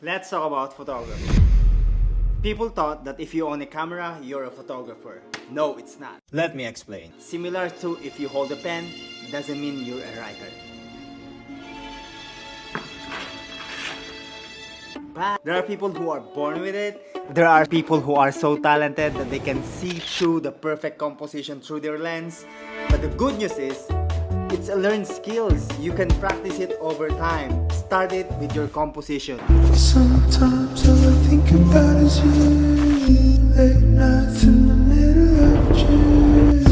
Let's talk about photography. People thought that if you own a camera, you're a photographer. No, it's not. Let me explain. Similar to if you hold a pen, doesn't mean you're a writer. But there are people who are born with it. There are people who are so talented that they can see through the perfect composition through their lens. But the good news is, it's a learned skills. You can practice it over time. Start it with your composition. Sometimes all I think about is you. Late nights in the middle of June.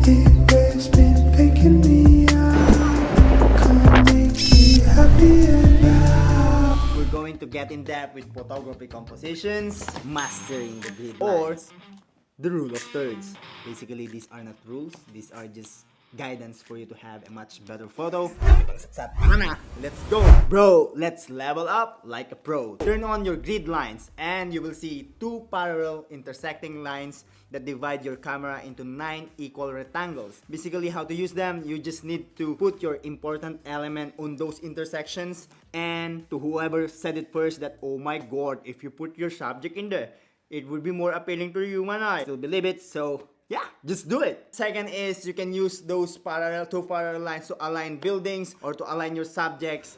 It waves been faking me out. Come make me happier now. We're going to get in depth with photography compositions, mastering the grid lines, or the rule of thirds. Basically, these are not rules. These are just guidance for you to have a much better photo. Let's go, bro. Let's level up like a pro. Turn on your grid lines and you will see two parallel intersecting lines that divide your camera into 9 equal rectangles. Basically, how to use them, you just need to put your important element on those intersections. And to whoever said it first that, oh my god, if you put your subject in there, it would be more appealing to the human eye. Still believe it, so yeah, just do it. Second is you can use those two parallel lines to align buildings or to align your subjects.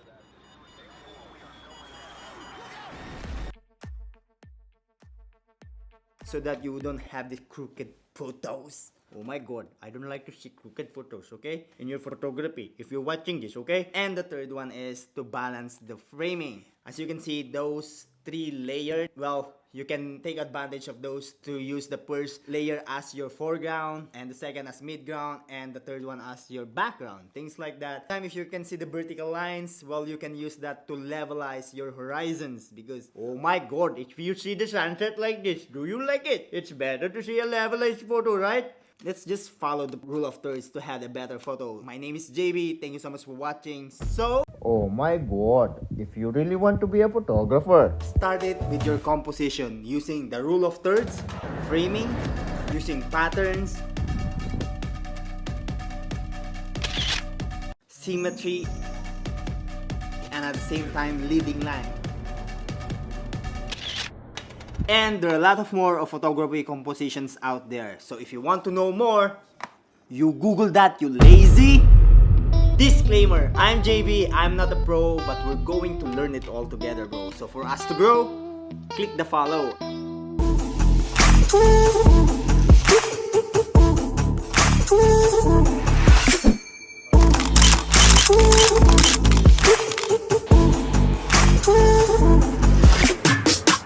So that you don't have the crooked photos. Oh my god, I don't like to see crooked photos, okay? In your photography, if you're watching this, okay? And the third one is to balance the framing. As you can see, those 3 layers, well, you can take advantage of those to use the first layer as your foreground, and the second as midground, and the third one as your background. Things like that. If you can see the vertical lines, well, you can use that to levelize your horizons. Because, oh my god, if you see the sunset like this, do you like it? It's better to see a levelized photo, right? Let's just follow the rule of thirds to have a better photo. My name is JB. Thank you so much for watching. So, oh my god, if you really want to be a photographer, start it with your composition using the rule of thirds, framing, using patterns, symmetry, and at the same time leading line. And there are a lot of more of photography compositions out there. So if you want to know more, you Google that, you lazy. Disclaimer, I'm JB, I'm not a pro, but we're going to learn it all together, bro. So for us to grow, click the follow.